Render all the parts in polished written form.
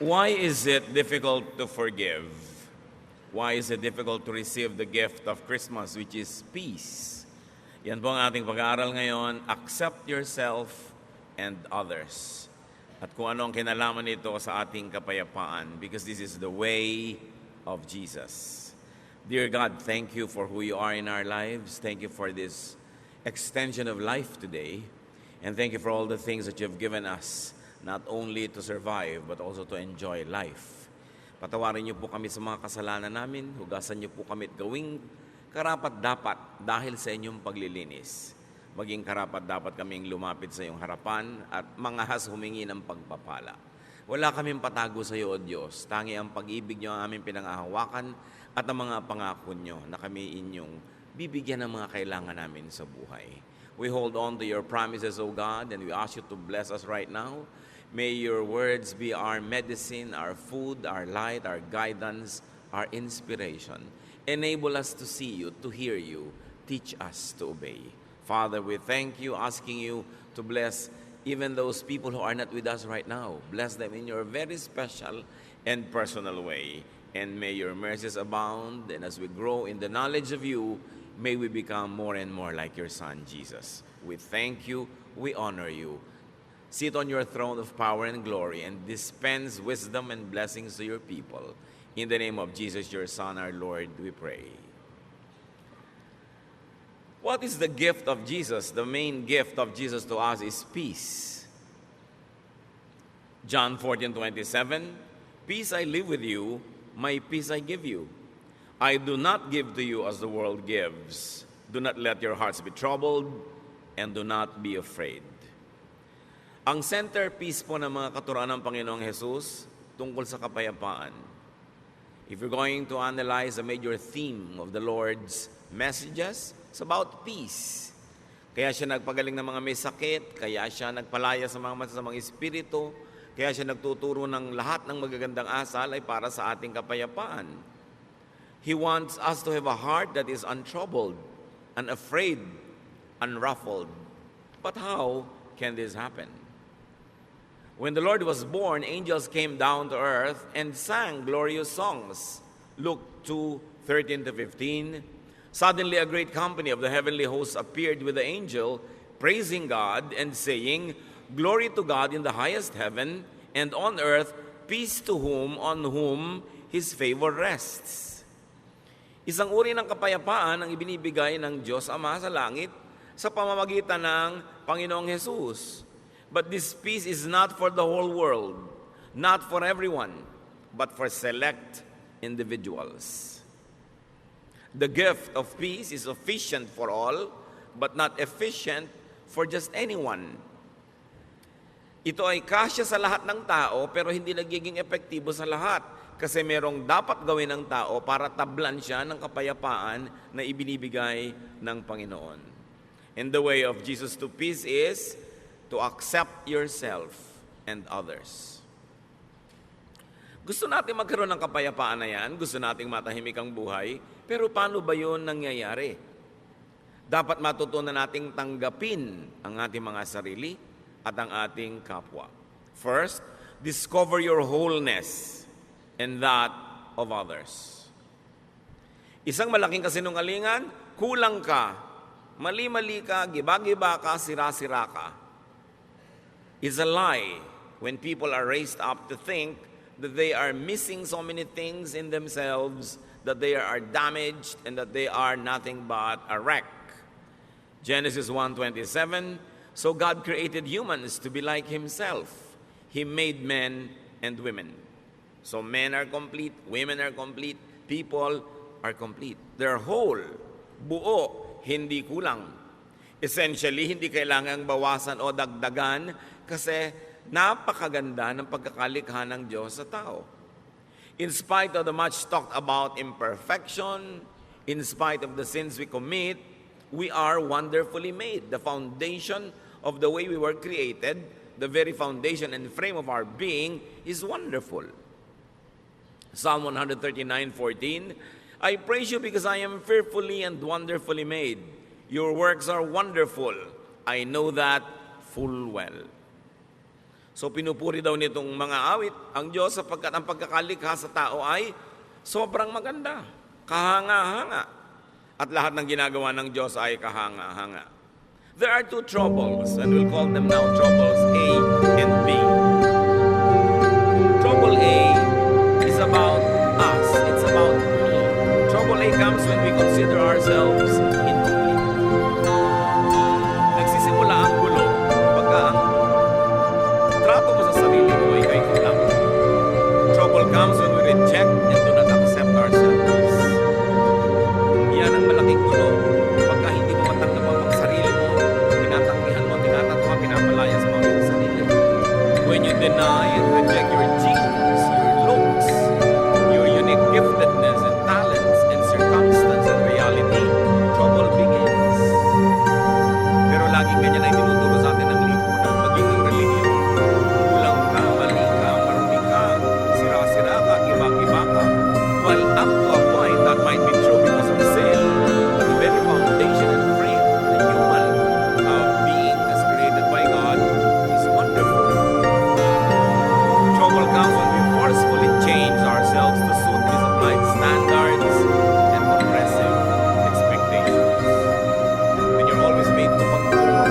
Why is it difficult to forgive? Why is it difficult to receive the gift of Christmas, which is peace? Yan po ang ating pag-aaral ngayon. Accept yourself and others. At kung ano ang kinalaman nito sa ating kapayapaan, because this is the way of Jesus. Dear God, thank you for who you are in our lives. Thank you for this extension of life today. And thank you for all the things that you have given us, not only to survive, but also to enjoy life. Patawarin niyo po kami sa mga kasalanan namin. Hugasan niyo po kami at gawing karapat-dapat dahil sa inyong paglilinis. Maging karapat-dapat kaming lumapit sa iyong harapan at mangahas humingi ng pagpapala. Wala kaming patago sa iyo, O Diyos. Tangi ang pag-ibig niyo ang aming pinangahawakan at ang mga pangako niyo na kami inyong bibigyan ng mga kailangan namin sa buhay. We hold on to your promises, O God, and we ask you to bless us right now. May your words be our medicine, our food, our light, our guidance, our inspiration. Enable us to see you, to hear you. Teach us to obey. Father, we thank you, asking you to bless even those people who are not with us right now. Bless them in your very special and personal way. And may your mercies abound. And as we grow in the knowledge of you, may we become more and more like your Son, Jesus. We thank you. We honor you. Sit on your throne of power and glory and dispense wisdom and blessings to your people. In the name of Jesus, your Son, our Lord, we pray. What is the gift of Jesus? The main gift of Jesus to us is peace. John 14:27, peace I leave with you, my peace I give you. I do not give to you as the world gives. Do not let your hearts be troubled, and do not be afraid. Ang centerpiece po ng mga katuruan ng Panginoong Jesus tungkol sa kapayapaan. If you're going to analyze the major theme of the Lord's messages, it's about peace. Kaya siya nagpagaling ng mga may sakit, kaya siya nagpalaya sa mga masasamang espiritu, kaya siya nagtuturo ng lahat ng magagandang asal ay para sa ating kapayapaan. He wants us to have a heart that is untroubled, unafraid, unruffled. But how can this happen? When the Lord was born, angels came down to earth and sang glorious songs. Luke 2:13-15. Suddenly a great company of the heavenly hosts appeared with the angel, praising God and saying, Glory to God in the highest heaven, and on earth peace to on whom His favor rests. Isang uri ng kapayapaan ang ibinibigay ng Diyos Ama sa langit sa pamamagitan ng Panginoong Jesus. But this peace is not for the whole world, not for everyone, but for select individuals. The gift of peace is sufficient for all, but not efficient for just anyone. Ito ay kasya sa lahat ng tao, pero hindi nagiging epektibo sa lahat. Kasi merong dapat gawin ng tao para tablan siya ng kapayapaan na ibinibigay ng Panginoon. And the way of Jesus to peace is to accept yourself and others. Gusto natin magkaroon ng kapayapaan na yan, gusto nating matahimik ang buhay, pero paano ba yun nangyayari? Dapat matutunan nating tanggapin ang ating mga sarili at ang ating kapwa. First, discover your wholeness and that of others. Isang malaking kasinungalingan, kulang ka, mali-mali ka, giba-giba ka, sira-sira ka. It's a lie when people are raised up to think that they are missing so many things in themselves, that they are damaged, and that they are nothing but a wreck. Genesis 1:27, so God created humans to be like Himself. He made men and women. So men are complete, women are complete, people are complete. They're whole, buo, hindi kulang. Essentially, hindi kailangang bawasan o dagdagan kasi napakaganda ng pagkakalikha ng Diyos sa tao. In spite of the much talked about imperfection, in spite of the sins we commit, we are wonderfully made. The foundation of the way we were created, the very foundation and frame of our being is wonderful. Psalm 139:14, I praise you because I am fearfully and wonderfully made. Your works are wonderful. I know that full well. So pinupuri daw nitong mga awit ang Diyos sapagkat ang pagkakalikha sa tao ay sobrang maganda, kahanga-hanga. At lahat ng ginagawa ng Diyos ay kahanga-hanga. There are two troubles, and we'll call them now troubles A and B. Trouble A is about us. It's about me. Trouble A comes when we consider ourselves incomplete. Nagsisimula ang gulo pagka ang trato mo sa sarili mo ay kay kulang. Trouble comes when we reject and do not accept ourselves. Yan ang malaking gulo pagka hindi mo matanggap ang sarili mo, tinatanggihan mo, tinatatwa, pinapalayas mo ang sarili. When you deny and reject your genes, your looks, your unique giftedness and talents and circumstance and reality, trouble begins. Pero laging ganyan ay tinuturo sa atin ng lipunan, maging ang relihiyon. Kulang ka, mali ka, marumi ka, sira-sira ka, iba-iba ka. Well, up to a point, that might be true because of sin. But the very foundation and frame, the human being as created by God, is wonderful. Trouble comes when we forcefully change ourselves to suit misapplied standards and oppressive expectations. When you're always made to conform.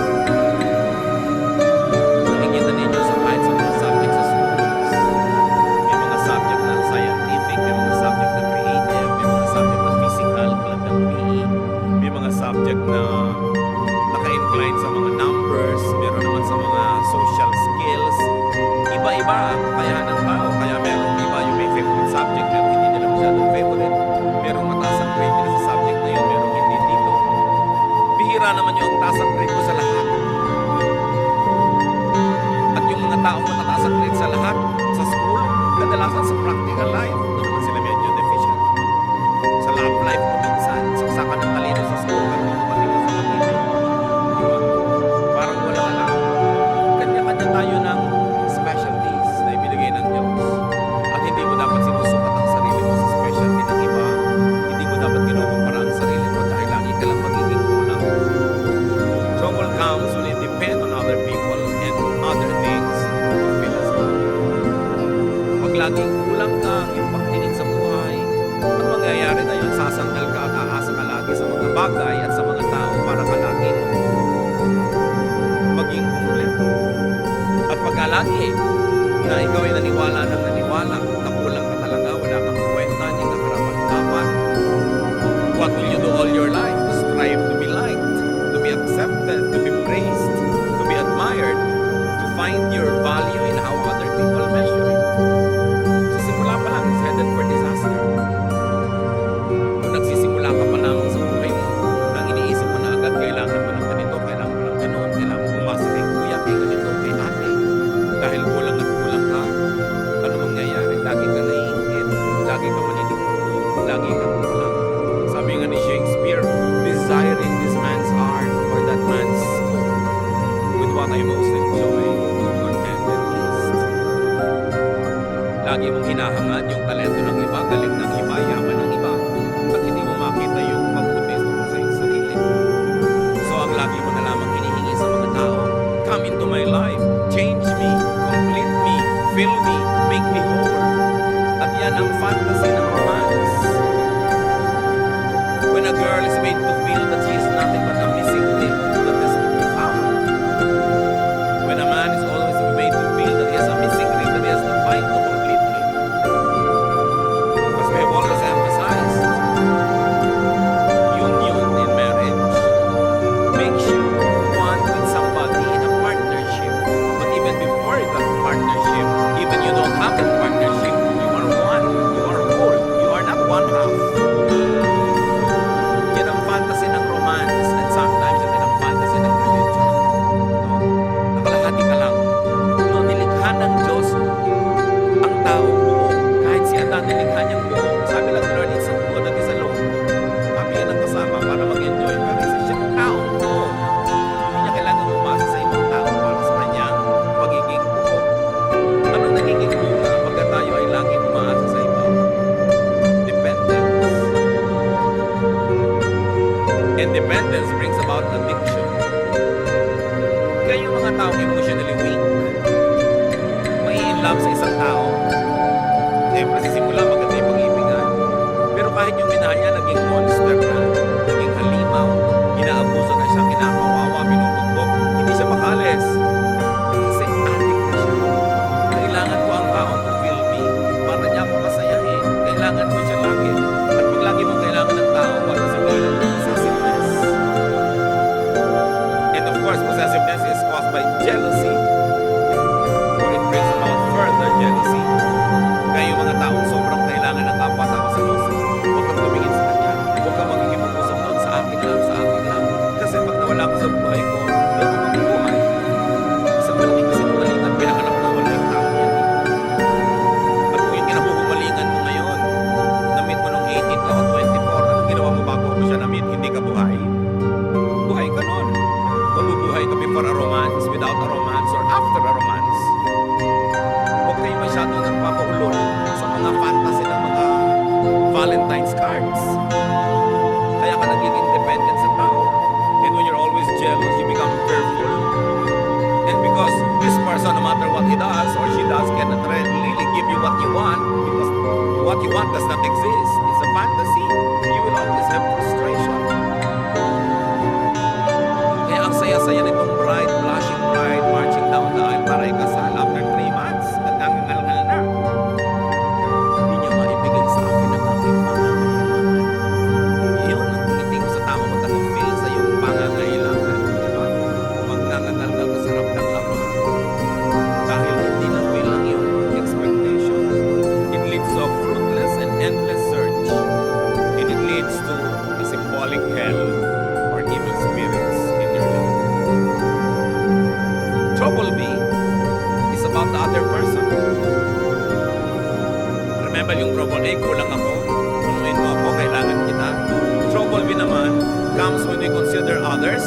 Nakikita ninyo sa kahit sa mga subject sa schools. May mga subject na scientific, may mga subject na creative, may mga subject na physical, tulad ng PE. May mga subject na naka-incline sa mga numbers, meron naman sa mga social skills. Iba-iba ang kakayahan ng tao. Kaya meron iba yung may favorite subject, pero hindi nila masyadong favorite. Merong mataas ang grade nila sa subject na yun, merong hindi dito. Bihira naman yung taas ang grade ko sa lahat. At yung mga taong matataas ang grade sa lahat, sa school, kadalasan sa practical life, doon naman sila medyo deficient. Sa love life ko minsan, saksakan ng talino sa school, pero hindi pa nila sa kanila. Diba? Parang wala na lang. Kanya-kanya tayo ng specialties na ibinigay ng Diyos. At hindi mo dapat sinusukat ang sarili mo sa specialty ng iba. Hindi mo dapat kinukumpara ang sarili mo dahil lagi ka lang magiging kulang. Trouble comes when you depend on other people and other things to fill us up. Pag laging kulang ka ang iyong pagtingin sa buhay, ang mangyayari na yun, sasandal ka at aasa ka lagi sa mga bagay at sa mga tao para ka laging maging kumpleto. At pagka lagi na ikaw ay naniwala na kulang ka talaga, wala kang kwenta, hindi ka karapat-dapat, what will you do all your life? To strive to be liked, to be accepted, to be praised, to be admired, to find your value in how other people measure it. Sa simula pa lang, it's headed for disaster. Kung nagsisimula ka pa lamang sa buhay mo, nang iniisip mo na agad, kailangan mo ng ganito, kailangan mo ng ganoon, kailangan mo umasa kay kuya, kay ganito, kay ate. Dahil kulang at kulang ka, ano mangyayari? Lagi ka naiingit, lagi ka maniniguro, lagi ka kulang. Sabi nga ni Shakespeare, desiring this man's heart or that man's soul, with what I most enjoy, content and pleased. Lagi mong hinahangad yung talento ng iba, galing ng iba, yaman ng iba, at hindi mo makita yung mabuti sa iyong sarili. So ang lagi mo na lamang hinihingi sa mga tao, come into my life, change me, complete me, fill me, make me whole. At yan ang fantasy ng romance. When a girl is made to feel that she is nothing but a missing link that has to be found. When a man is always made to feel that he has a missing link that he has to find to complete him. As we have always emphasized, union in marriage makes you one with somebody in a partnership. But even before that partnership, even you don't have that partnership, you are one. You are isang tao, siyempre sisimula maganda yung pag-ibigan. Pero kahit yung minahal niya, naging monster na, naging halimaw, inaabuso na siya, kinakawawa, binubugbog, hindi siya makalis. Kasi addict na siya. Kailangan ko ang taong to feel me para niya ako masayahin. Kailangan ko siya lagi. At pag lagi mong kailangan ng tao, what does it mean? Possessiveness. And of course, possessiveness is caused by jealousy. Or it brings about further jealousy. Kaya yung mga taong sobrang kailangan ng kapwa-tao sa puso, huwag kang tumingin sa kanya. Huwag kang magkikipag-usap doon sa akin lang, sa akin lang. Kasi pag nawala ko sa buhay ko, hindi ako mabubuhay. Isang malaking kasinungalingan, pinanganak na wala yung tao yan. At kung yung kinahuhumalingan mo ngayon, na-meet mo nung 18 ka o 24, anong ginawa mo bago mo siya na-meet, hindi ka buhay? Buhay ka nun. Mabubuhay ka before a romance, without a romance, or after a romance. Huwag kayo masyado nagpapaulol sa mga fantasy ng mga Valentine's cards. Kaya ka nagiging dependent sa tao. And when you're always jealous, you become fearful. And because this person, no matter what he does or she does, cannot really give you what you want, because what you want does not exist. It's a fantasy. You will always have frustration. Kaya ang saya-saya nitong bride, blushing bride, marching down the aisle para ikasal after 3 months. Nagkangangal-ngal na. Hindi niya maibigay sa akin ang aking pangangailangan. Yun ang tiniting ko sa tao mo feel sa iyong pangangailangan. Diba? Magkangangal-ngal ka sa harap ng laman. Dahil hindi na feel ang iyong expectation. It leads to a fruitless and endless search. And it leads to a symbolic hell or evil spirits in your life. Trouble B is about the other person. Remember yung trouble A, kulang ako, punuin mo ako, kailangan kita. Trouble B naman comes when we consider others,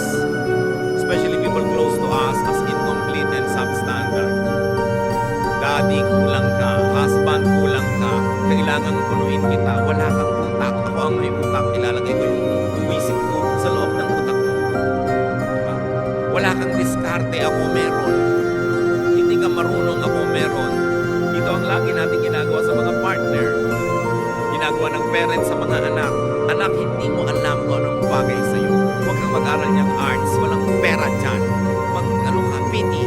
especially people close to us, as incomplete and substandard. Daddy, kulang ka. Husband, kulang ka. Kailangan punuin kita. Wala kang utak. Ako ang may utak. Ilalagay ko yung wisip ko sa loob ng utak mo. Diba? Wala kang diskarte. Ako meron. Hindi ka marunong. Ako meron. Ito ang lagi natin ginagawa sa mga partner. Ginagawa ng parents sa mga anak. Anak, hindi mo alam kung anong bagay sa'yo. Huwag kang mag-aral niyang arts. Walang pera dyan. Mag-ano ka, pity.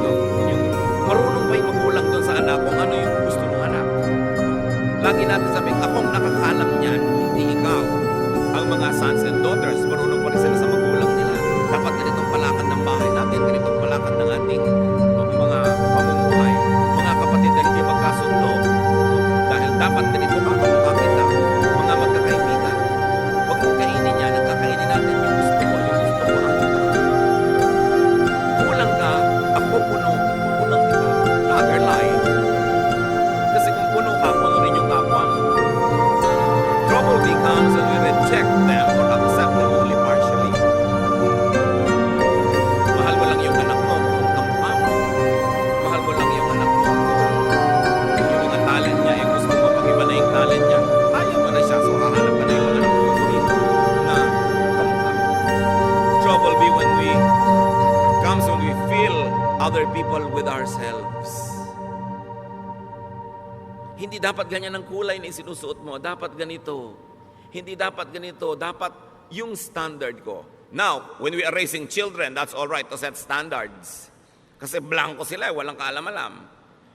No? Yung marunong ba yung magulang doon sa anak kung ano yung gusto ng anak? Lagi natin sabihin, akong nakakalam niyan, hindi ikaw. Ang mga sons and daughters, marunong pa rin sila sa magulang nila. Dapat ganitong palakad ng bahay natin, ganitong palakad ng ating mga pamumuhay. Mga kapatid na hindi magkasundo. Dahil dapat ganito makamukha kita. Mga magkakaibigan. Huwag mong kainin yan, nagkakainin natin yung gusto ko, yung gusto ko ang kita. Kulang ka, ako puno, kulang kita. Another lie. Kasi kung puno ka, puno rin yung kapwa mo. Trouble becomes when we reject them or accept them only partially. Mahal mo lang yung anak mo kung kamukha mo. Mahal mo lang yung anak mo kung yung mga talent niya, yung gusto mo pag iba na yung talent niya, ayaw mo na siya, so hahanap ka na yung mga anak mo dito na kamukha mo. Trouble be when we comes when we feel other people with ourselves. Hindi dapat ganyan ang kulay na isinusuot mo. Dapat ganito. Hindi dapat ganito. Dapat yung standard ko. Now, when we are raising children, that's all right to set standards. Kasi blanco sila, walang kaalam-alam.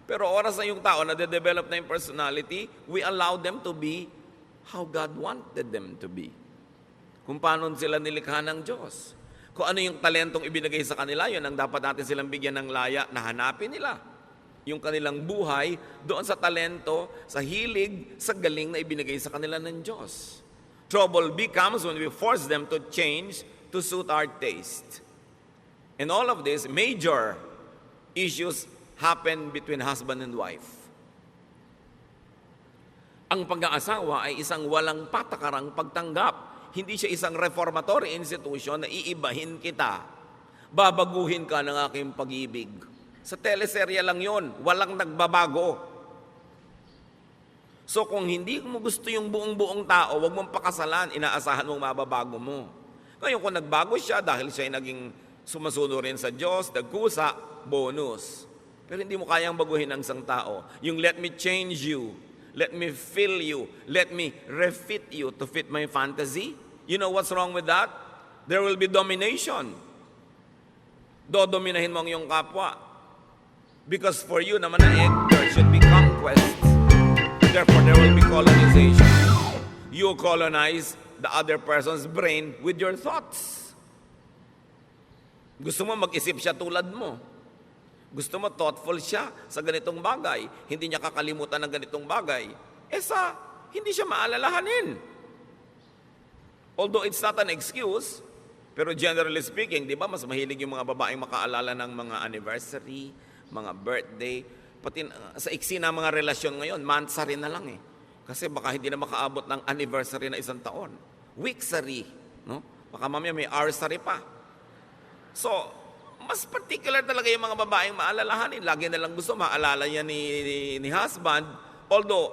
Pero oras na yung tao na de-develop na yung personality, we allow them to be how God wanted them to be. Kung paano sila nilikha ng Diyos. Kung ano yung talentong ibinigay sa kanila, yun ang dapat natin silang bigyan ng laya na hanapin nila. Yung kanilang buhay doon sa talento, sa hilig, sa galing na ibinigay sa kanila ng Diyos. Trouble becomes when we force them to change to suit our taste. And all of this, major issues happen between husband and wife. Ang pag-aasawa ay isang walang patakarang pagtanggap. Hindi siya isang reformatory institution na iibahin kita. Babaguhin ka ng aking pag-ibig. Sa teleserye lang yon, walang nagbabago. So kung hindi mo gusto yung buong-buong tao, wag mong pakasalan, inaasahan mong mababago mo. Ngayon kung nagbago siya dahil siya ay naging sumusunod rin sa Diyos, nagkusa, bonus. Pero hindi mo kayang baguhin ang isang tao. Yung let me change you, let me fill you, let me refit you to fit my fantasy. You know what's wrong with that? There will be domination. Dodominahin mo ang iyong kapwa. Because for you naman there should be conquest. Therefore, there will be colonization. You colonize the other person's brain with your thoughts. Gusto mo mag-isip siya tulad mo. Gusto mo thoughtful siya sa ganitong bagay. Hindi niya kakalimutan ng ganitong bagay. Hindi siya maalalahanin. Although it's not an excuse, pero generally speaking, di ba, mas mahilig yung mga babaeng makaalala ng mga anniversary, mga birthday, pati sa iksi na mga relasyon ngayon, monthsary na lang eh. Kasi baka hindi na makaabot ng anniversary na isang taon. Weeksary, no? Baka mamaya may hoursary pa. So, mas particular talaga yung mga babaeng maalalahanin. Lagi na lang gusto maalala yan ni husband. Although,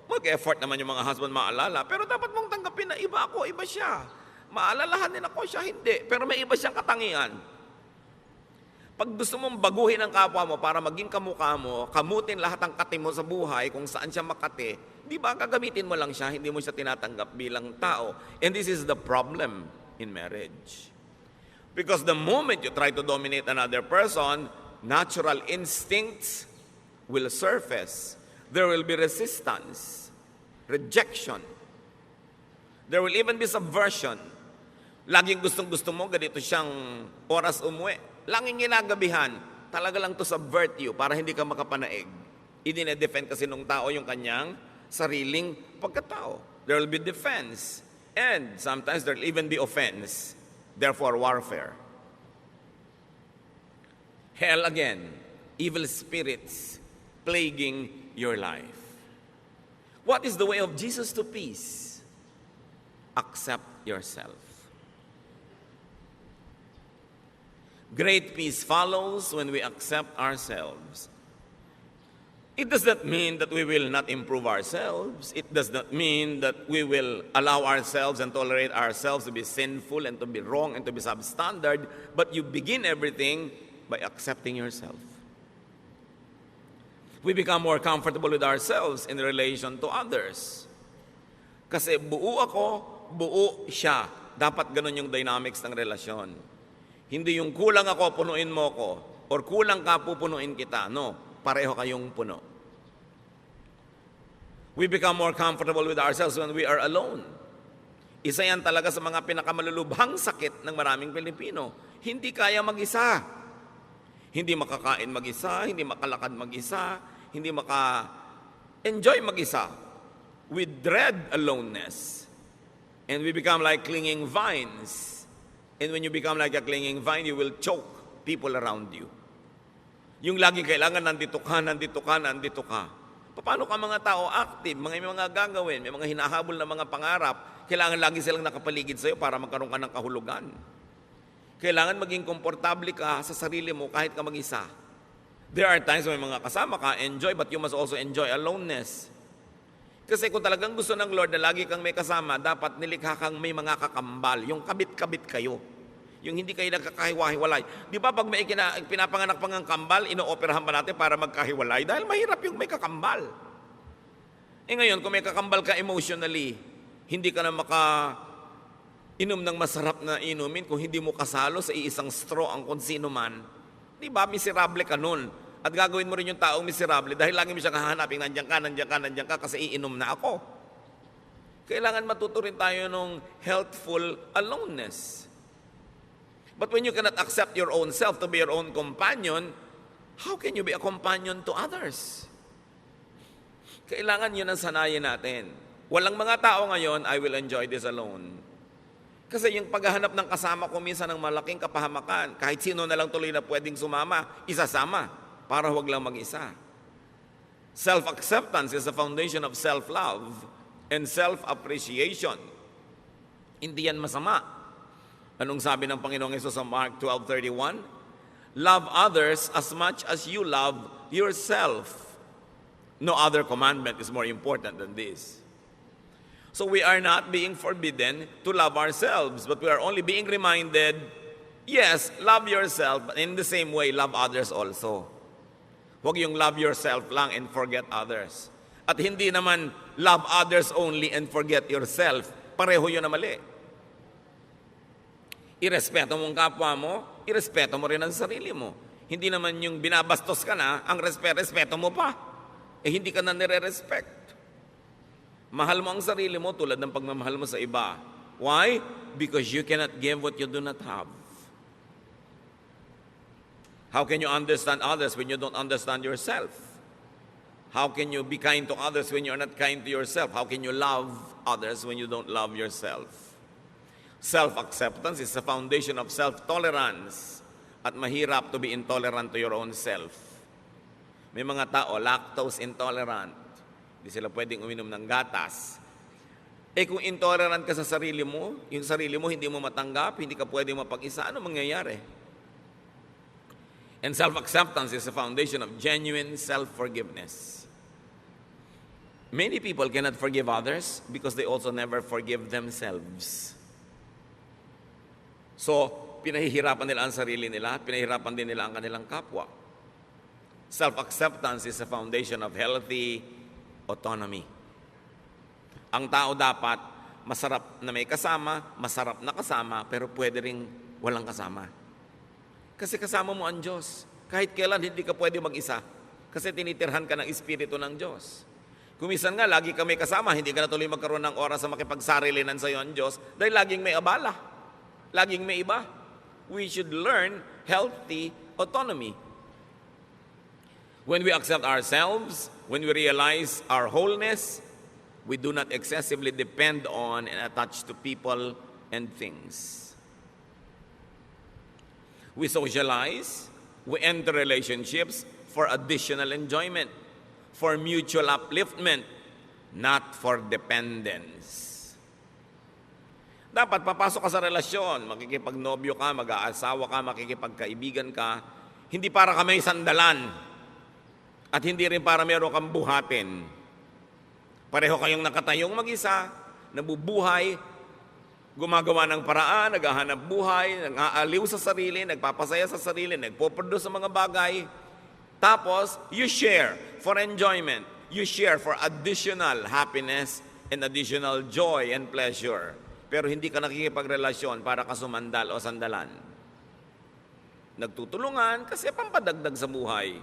mag-effort naman yung mga husband maalala. Pero dapat mong tanggapin na iba ako, iba siya. Maalalahanin ako, siya hindi. Pero may iba siyang katangian. Pag gusto mong baguhin ang kapwa mo para maging kamukha mo, kamutin lahat ng kati mo sa buhay kung saan siya makati, di ba gagamitin mo lang siya, hindi mo siya tinatanggap bilang tao. And this is the problem in marriage. Because the moment you try to dominate another person, natural instincts will surface. There will be resistance, rejection. There will even be subversion. Laging gustong-gusto mo, ganito siyang oras umuwi. Laging ginagabihan, talaga lang to subvert you para hindi ka makapanaig. Idine-defend kasi nung tao yung kanyang sariling pagkatao. There will be defense. And sometimes there will even be offense. Therefore, warfare. Hell again, evil spirits plaguing your life. What is the way of Jesus to peace? Accept yourself. Great peace follows when we accept ourselves. It does not mean that we will not improve ourselves. It does not mean that we will allow ourselves and tolerate ourselves to be sinful and to be wrong and to be substandard. But you begin everything by accepting yourself. We become more comfortable with ourselves in relation to others. Kasi buo ako, buo siya. Dapat ganun yung dynamics ng relasyon. Hindi yung kulang ako, punuin mo ko. Or kulang ka, pupunuin kita. No, pareho kayong puno. We become more comfortable with ourselves when we are alone. Isa yan talaga sa mga pinakamalulubhang sakit ng maraming Pilipino. Hindi kaya mag-isa. Hindi makakain mag-isa, hindi makalakad mag-isa, hindi maka-enjoy mag-isa. We dread aloneness. And we become like clinging vines. And when you become like a clinging vine, you will choke people around you. Yung lagi kailangan nandito ka, nandito ka, nandito ka. Paano ka mga tao active, may mga gagawin, may mga hinahabol na mga pangarap, kailangan lagi silang nakapaligid sa'yo para magkaroon ka ng kahulugan. Kailangan maging komportable ka sa sarili mo kahit ka mag-isa. There are times when may mga kasama ka, enjoy, but you must also enjoy aloneness. Kasi kung talagang gusto ng Lord na lagi kang may kasama, dapat nilikha kang may mga kakambal, yung kabit-kabit kayo. Yung hindi kayo nagkakahiwa-hiwalay. Di ba pag may pinapanganak pang ang kambal, ino-operahan pa natin para magkahiwalay? Dahil mahirap yung may kakambal. Ngayon, kung may kakambal ka emotionally, hindi ka na inom ng masarap na inumin kung hindi mo kasalo sa iisang straw ang kung sino man. Di ba? Miserable ka nun. At gagawin mo rin yung taong miserable dahil lagi mo siyang hahanapin, nandiyan ka kasi iinom na ako. Kailangan matuto rin tayo ng healthful aloneness. But when you cannot accept your own self to be your own companion, how can you be a companion to others? Kailangan yun ang sanayin natin. Walang mga tao ngayon, I will enjoy this alone. Kasi yung paghahanap ng kasama ko minsan ng malaking kapahamakan, kahit sino na lang tuloy na pwedeng sumama, isasama, para huwag lang mag-isa. Self-acceptance is the foundation of self-love and self-appreciation. Hindi yan masama. Anong sabi ng Panginoong Hesus sa Mark 12:31? Love others as much as you love yourself. No other commandment is more important than this. So we are not being forbidden to love ourselves, but we are only being reminded, yes, love yourself, but in the same way, love others also. Huwag yung love yourself lang and forget others. At hindi naman love others only and forget yourself. Pareho yun na mali. Irespeto mo ang kapwa mo, irespeto mo rin ang sarili mo. Hindi naman yung binabastos ka na, ang respeto mo pa. Hindi ka na nire-respect. Mahal mo ang sarili mo tulad ng pagmamahal mo sa iba. Why? Because you cannot give what you do not have. How can you understand others when you don't understand yourself? How can you be kind to others when you're not kind to yourself? How can you love others when you don't love yourself? Self-acceptance is the foundation of self-tolerance. At mahirap to be intolerant to your own self. May mga tao, lactose intolerant. Hindi sila pwedeng uminom ng gatas. Kung intolerant ka sa sarili mo, yung sarili mo hindi mo matanggap, hindi ka pwedeng mapag-isa, ano mangyayari? And self-acceptance is the foundation of genuine self-forgiveness. Many people cannot forgive others because they also never forgive themselves. So, pinahihirapan nila ang sarili nila, pinahihirapan din nila ang kanilang kapwa. Self-acceptance is the foundation of healthy autonomy. Ang tao dapat masarap na may kasama, masarap na kasama, pero pwede ring walang kasama. Kasi kasama mo ang Diyos. Kahit kailan hindi ka pwede mag-isa. Kasi tinitirhan ka ng Espiritu ng Diyos. Kumisan nga, lagi ka may kasama, hindi ka na tuloy magkaroon ng oras sa makipagsarilinan sa iyo ang Diyos dahil laging may abala. Laging may iba. We should learn healthy autonomy. When we accept ourselves, when we realize our wholeness, we do not excessively depend on and attach to people and things. We socialize, we enter relationships for additional enjoyment, for mutual upliftment, not for dependence. Dapat papasok ka sa relasyon, makikipagnobyo ka, mag-aasawa ka, makikipagkaibigan ka, hindi para ka may sandalan at hindi rin para meron kang buhatin. Pareho kayong nakatayong mag-isa, nabubuhay, gumagawa ng paraan, naghahanap buhay, nag-aaliw sa sarili, nagpapasaya sa sarili, nagpo-produce sa mga bagay. Tapos, you share for enjoyment. You share for additional happiness and additional joy and pleasure. Pero hindi ka nakikipagrelasyon para ka sumandal o sandalan. Nagtutulungan kasi pampadagdag sa buhay.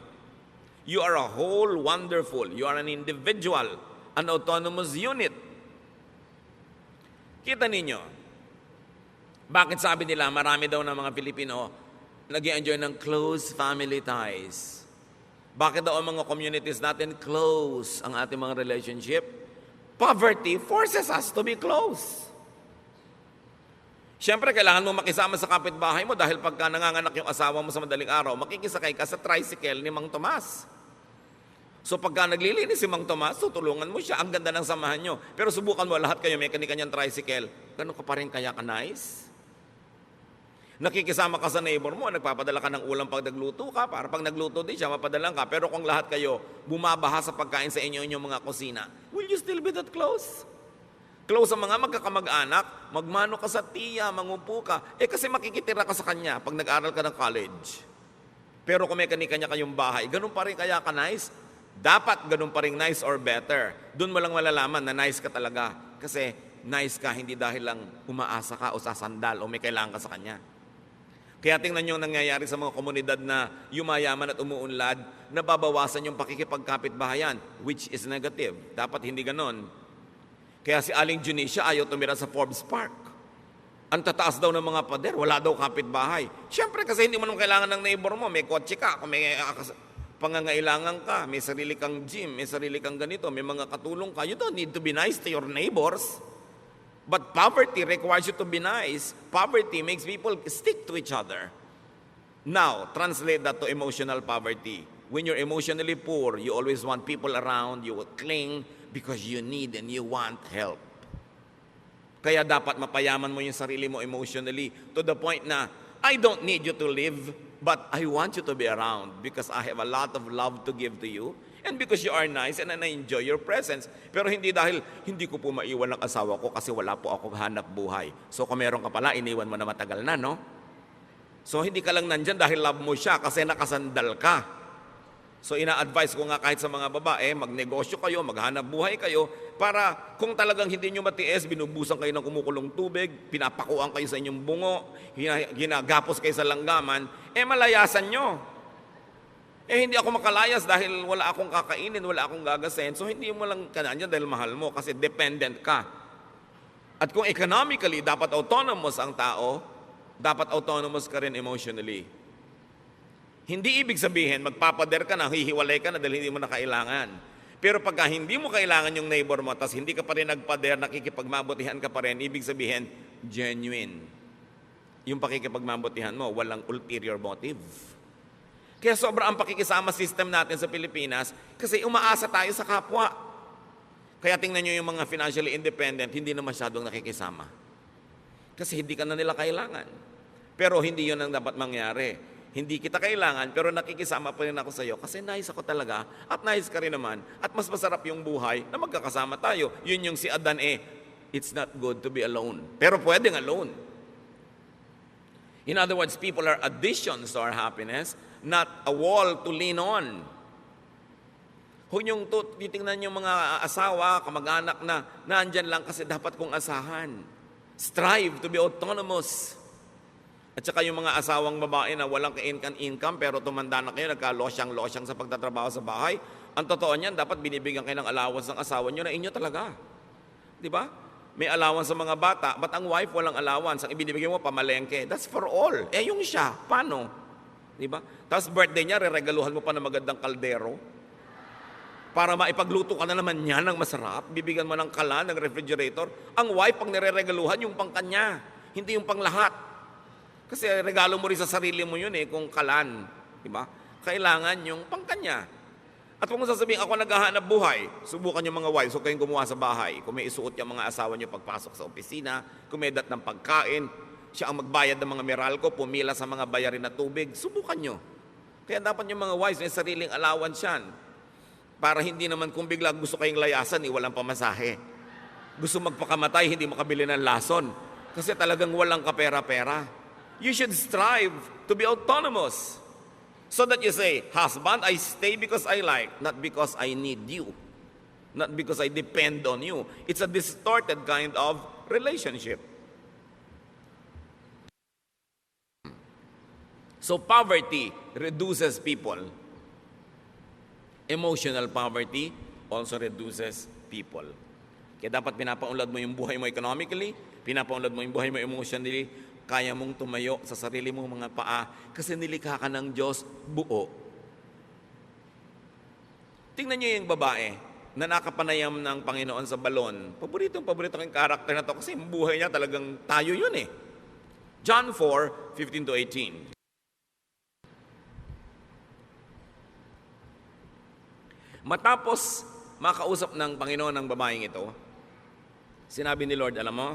You are a whole wonderful. You are an individual, an autonomous unit. Kita ninyo, bakit sabi nila marami daw ng mga Pilipino nag-i-enjoy ng close family ties? Bakit daw ang mga communities natin close ang ating mga relationship? Poverty forces us to be close. Siyempre, kailangan mo makisama sa kapitbahay mo dahil pagka nanganganak yung asawa mo sa madaling araw, makikisakay ka sa tricycle ni Mang Tomas. So pagka naglilinis si Mang Tomas, tutulungan mo siya. Ang ganda ng samahan nyo. Pero subukan mo lahat kayo, may kanya-kanyang tricycle. Ganun ka pa rin kaya ka nice? Nakikisama ka sa neighbor mo, nagpapadala ka ng ulam pag nagluto ka, para pag nagluto din siya, mapadalang ka. Pero kung lahat kayo bumabaha sa pagkain sa inyong mga kusina, will you still be that close? Close sa mga magkakamag-anak, magmano ka sa tiya, mangupo ka. Kasi makikitira ka sa kanya pag nag-aral ka ng college. Pero kung may kanya-kanya kayong bahay, ganun pa rin kaya ka nice? Dapat ganun pa rin nice or better. Doon mo lang malalaman na nice ka talaga. Kasi nice ka hindi dahil lang umaasa ka o sasandal o may kailangan ka sa kanya. Kaya tingnan nyo ang nangyayari sa mga komunidad na yumayaman at umuunlad, nababawasan yung pakikipagkapit-bahayan, which is negative. Dapat hindi ganon. Kaya si Aling Junicia ayaw tumira sa Forbes Park. Ang tataas daw ng mga pader, wala daw kapitbahay. Siyempre kasi hindi mo naman kailangan ng neighbor mo, may kotse ka, kung may pangangailangan ka, may sarili kang gym, may sarili kang ganito, may mga katulong ka, you don't need to be nice to your neighbors. But poverty requires you to be nice. Poverty makes people stick to each other. Now, translate that to emotional poverty. When you're emotionally poor, you always want people around, you will cling because you need and you want help. Kaya dapat mapayaman mo yung sarili mo emotionally to the point na, I don't need you to live, but I want you to be around because I have a lot of love to give to you and because you are nice and I enjoy your presence. Pero hindi dahil hindi ko po maiwan ang asawa ko kasi wala po akong hanap buhay. So kung meron ka pala, iniwan mo na matagal na, no? So hindi ka lang nandyan dahil love mo siya kasi nakasandal ka. So ina-advise ko nga kahit sa mga babae, magnegosyo kayo, maghanap buhay kayo, para kung talagang hindi nyo matiis, binubusan kayo ng kumukulong tubig, pinapakuan kayo sa inyong bungo, ginagapos kayo sa langgaman, malayasan nyo. Hindi ako makalayas dahil wala akong kakainin, wala akong gagasin. So hindi mo lang kananya dahil mahal mo kasi dependent ka. At kung economically dapat autonomous ang tao, dapat autonomous ka rin emotionally. Hindi ibig sabihin, magpapader ka na, hihiwalay ka na dahil hindi mo na kailangan. Pero pagka hindi mo kailangan yung neighbor mo, tas hindi ka pa rin nagpader, nakikipagmabutihan ka pa rin, ibig sabihin, genuine. Yung pakikipagmabutihan mo, walang ulterior motive. Kaya sobra ang pakikisama system natin sa Pilipinas kasi umaasa tayo sa kapwa. Kaya tingnan nyo yung mga financially independent, hindi na masyadong nakikisama. Kasi hindi ka na nila kailangan. Pero hindi yun ang dapat mangyari. Hindi kita kailangan, pero nakikisama pa rin ako sa iyo kasi nice ako talaga at nice ka rin naman at mas masarap yung buhay na magkakasama tayo. Yun yung si Adan it's not good to be alone. Pero pwedeng alone. In other words, people are additions to our happiness, not a wall to lean on. Kung yung titingnan yung mga asawa, kamag-anak na naandyan lang kasi dapat kong asahan. Strive to be autonomous. At saka yung mga asawang babae na walang ka-income pero tumanda na kayo, nagka-losyang sa pagtatrabaho sa bahay, ang totoo niyan, dapat binibigyan kayo ng allowance ng asawa nyo na inyo talaga. Di ba? May allowance sa mga bata, but ang wife walang allowance. Ang ibinibigyan mo, pamalengke. That's for all. Yung siya, paano? Di ba? Tapos birthday niya, reregaluhan mo pa ng magandang kaldero para maipagluto ka na naman niya ng masarap. Bibigyan mo ng kalan, ng refrigerator. Ang wife, pag nireregaluhan, yung pangkanya, hindi yung panglahat. Kasi regalo mo rin sa sarili mo yun kung kalan. Diba? Kailangan yung pangkanya. At kung sasabihin, ako naghahanap buhay, subukan yung mga wives, huwag kayong gumawa sa bahay. Kung may isuot yung mga asawa nyo pagpasok sa opisina, kumedat ng pagkain, siya ang magbayad ng mga Meralco, pumila sa mga bayarin na tubig, subukan nyo. Kaya dapat yung mga wives may sariling allowance yan. Para hindi naman kung bigla gusto kayong layasan, walang pamasahe. Gusto magpakamatay, hindi makabili ng lason. Kasi talagang walang kapera-pera. You should strive to be autonomous. So that you say, husband, I stay because I like, not because I need you. Not because I depend on you. It's a distorted kind of relationship. So poverty reduces people. Emotional poverty also reduces people. Kaya dapat pinapaunlad mo yung buhay mo economically, pinapaunlad mo yung buhay mo emotionally, kaya mong tumayo sa sarili mong mga paa kasi nilikha ka ng Diyos buo. Tingnan niyo yung babae na nakapanayam ng Panginoon sa balon. Paborito kong karakter na to kasi yung buhay niya talagang tayo yun John 4:15-18. Matapos makausap ng Panginoon ng babaeng ito, sinabi ni Lord, alam mo,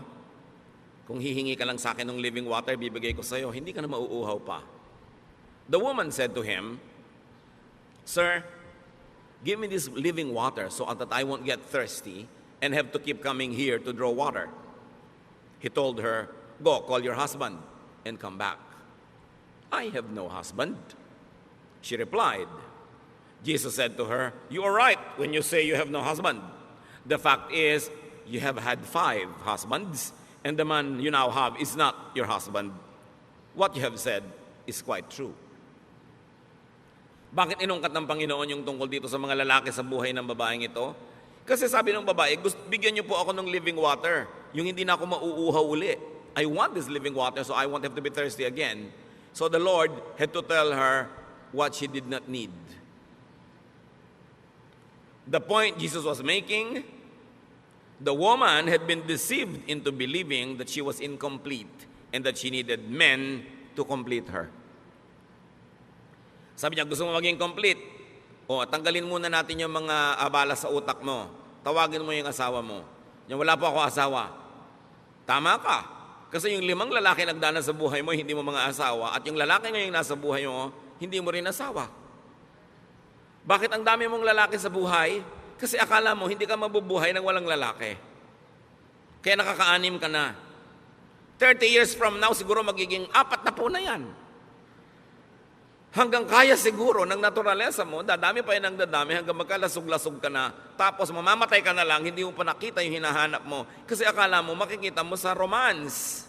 kung hihingi ka lang sa akin ng living water, bibigay ko sa iyo, hindi ka na mauuhaw pa. The woman said to him, Sir, give me this living water so that I won't get thirsty and have to keep coming here to draw water. He told her, Go, call your husband and come back. I have no husband. She replied. Jesus said to her, You are right when you say you have no husband. The fact is, you have had 5 husbands, and the man you now have is not your husband. What you have said is quite true. Bakit inungkat ng Panginoon yung tungkol dito sa mga lalaki sa buhay ng babaeng ito? Kasi sabi ng babae, bigyan niyo po ako ng living water. Yung hindi na ako mauuhaw uli. I want this living water so I won't have to be thirsty again. So the Lord had to tell her what she did not need. The point Jesus was making, the woman had been deceived into believing that she was incomplete and that she needed men to complete her. Sabi niya, gusto mo maging complete? Tanggalin muna natin yung mga abala sa utak mo. Tawagin mo yung asawa mo. Wala po ako asawa. Tama ka. Kasi yung 5 lalaki nagdaan sa buhay mo, hindi mo mga asawa. At yung lalaki ngayong nasa buhay mo, hindi mo rin asawa. Bakit ang dami mong lalaki sa buhay? Kasi akala mo, hindi ka mabubuhay nang walang lalaki. Kaya nakaka-anim ka na. 30 years from now, siguro magiging 4 na po na yan. Hanggang kaya siguro ng naturalesa mo, dadami pa yan ng dadami hanggang magkalasog-lasog ka na. Tapos mamamatay ka na lang, hindi mo pa nakita yung hinahanap mo. Kasi akala mo, makikita mo sa romance.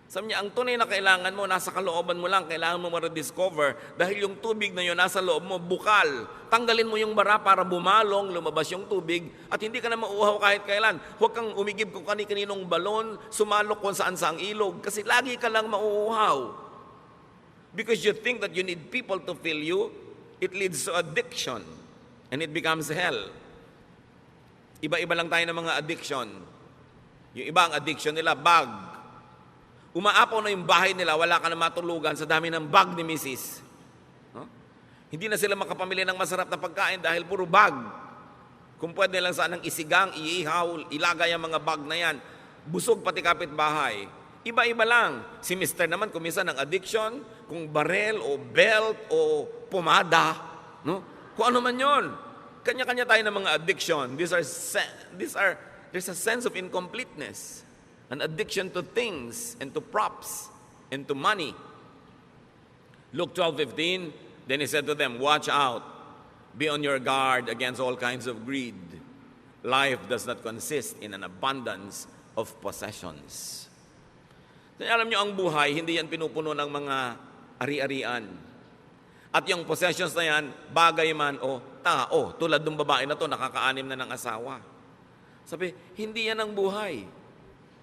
Sabi niya, ang tunay na kailangan mo, nasa kalooban mo lang, kailangan mo ma-rediscover dahil yung tubig na yun nasa loob mo, bukal. Tanggalin mo yung bara para bumalong, lumabas yung tubig, at hindi ka na mauuhaw kahit kailan. Huwag kang umigib kung kani-kaninong balon, sumalok kung saan sa ang ilog, kasi lagi ka lang mauuhaw. Because you think that you need people to fill you, it leads to addiction, and it becomes hell. Iba-iba lang tayo ng mga addiction. Yung iba, ang addiction nila, bag. Umaapaw na yung bahay nila, wala ka na matulugan sa dami ng bag ni Mrs. Huh? Hindi na sila makapamili ng masarap na pagkain dahil puro bag. Kung pwede lang sanang isigang, iihaw, ilagay ang mga bag na yan. Busog pati kapitbahay. Iba-iba lang. Si Mr. naman, kuminsan ng addiction, kung barel o belt o pomada, no? Kung ano man yon. Kanya-kanya tayo ng mga addiction. There's a sense of incompleteness. An addiction to things and to props and to money. Luke 12:15, then he said to them, watch out, be on your guard against all kinds of greed. Life does not consist in an abundance of possessions. Then, alam nyo, ang buhay, hindi yan pinupuno ng mga ari-arian. At yung possessions na yan, bagay man o tao, tulad ng babae na to, nakakaanim na ng asawa. Sabi, hindi yan ang buhay.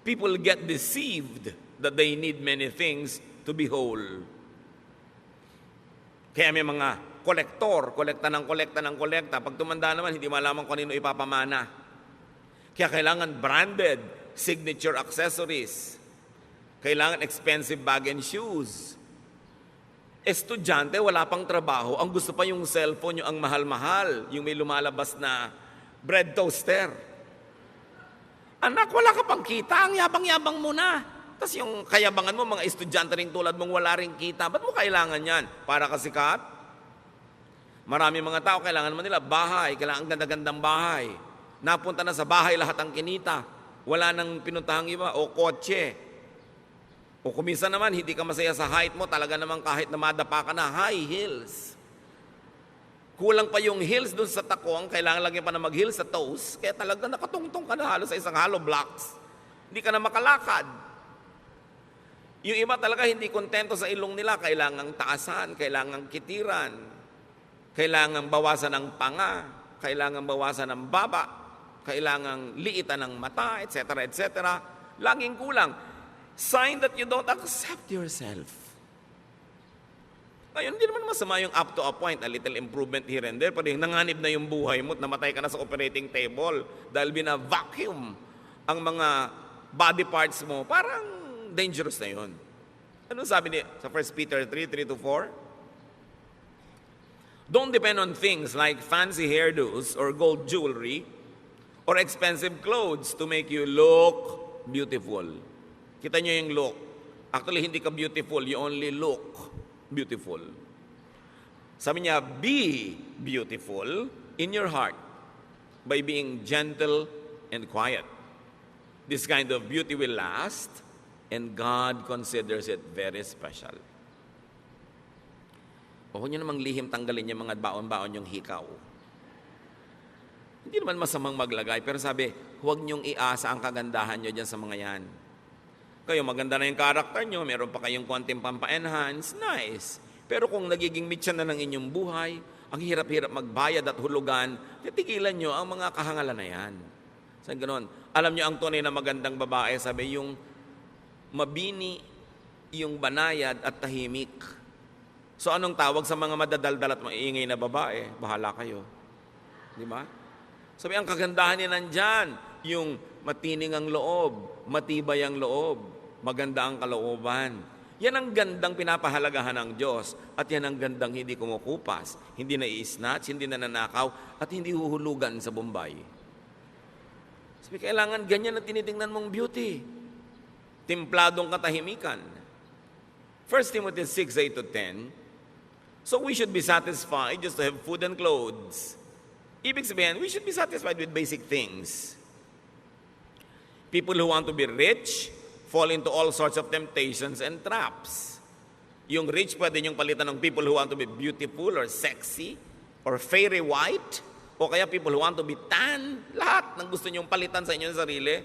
People get deceived that they need many things to be whole. Kaya may mga kolekta ng kolekta. Pag tumanda naman, hindi malaman kung kanino ipapamana. Kaya kailangan branded, signature accessories. Kailangan expensive bag and shoes. Estudyante, wala pang trabaho. Ang gusto pa yung cellphone, yung ang mahal-mahal. Yung may lumalabas na bread toaster. Anak, wala ka pang kita. Ang yabang-yabang mo na. Tapos yung kayabangan mo, mga estudyante ring tulad mong wala ring kita. Ba't mo kailangan yan? Para kasikat? Marami mga tao, kailangan naman nila bahay. Kailangan ganda-gandang bahay. Napunta na sa bahay lahat ang kinita. Wala nang pinuntahang iba. O kotse. O kuminsan naman, hindi ka masaya sa height mo, talaga naman kahit na madapa ka na, high heels. Kulang pa yung heels dun sa takong, kailangan lagi pa na mag-heels sa toes, kaya talaga nakatungtong ka na halos sa isang hollow blocks. Hindi ka na makalakad. Yung iba talaga hindi kontento sa ilong nila, kailangang taasan, kailangang kitiran, kailangang bawasan ng panga, kailangang bawasan ng baba, kailangang liitan ng mata, etc., etc. Laging kulang. Sign that you don't accept yourself. Ngayon, hindi naman masama yung up to a point, a little improvement here and there, pero nanganib na yung buhay mo at namatay ka na sa operating table dahil bina-vacuum ang mga body parts mo, parang dangerous na yun. Ano sabi niya sa 1 Peter 3:3-4? Don't depend on things like fancy hairdos or gold jewelry or expensive clothes to make you look beautiful. Kita nyo yung look. Actually, hindi ka beautiful. You only look beautiful. Sabi niya, be beautiful in your heart by being gentle and quiet. This kind of beauty will last, and God considers it very special. O huwag nyo namang lihim tanggalin yung mga baon-baon yung hikaw. Hindi naman masamang maglagay, pero sabi, huwag nyong iasa ang kagandahan nyo dyan sa mga yan. Kayo, maganda na yung karakter nyo, meron pa kayong konting pampa-enhance, nice. Pero kung nagiging mitya na ng inyong buhay, ang hirap-hirap magbayad at hulugan, titigilan nyo ang mga kahangalan na yan. Sabi ganon. Alam nyo ang tunay na magandang babae, sabi yung mabini, yung banayad at tahimik. So anong tawag sa mga madadaldal at maiingay na babae? Bahala kayo. Di ba? Sabi ang kagandahan niya nandyan, yung matining ang loob, matibay ang loob, maganda ang kalooban. Yan ang gandang pinapahalagahan ng Diyos at yan ang gandang hindi kumukupas, hindi na i-snatch, hindi na nanakaw at hindi huhulugan sa Bombay. Sabi, kailangan ganyan na tinitingnan mong beauty. Templadong katahimikan. 1 Timothy 6:8-10. So we should be satisfied just to have food and clothes. Ibig sabihin, we should be satisfied with basic things. People who want to be rich fall into all sorts of temptations and traps. Yung rich, pwede niyong palitan ng people who want to be beautiful or sexy or fairy white, o kaya people who want to be tan. Lahat ng gusto niyong palitan sa inyong sarili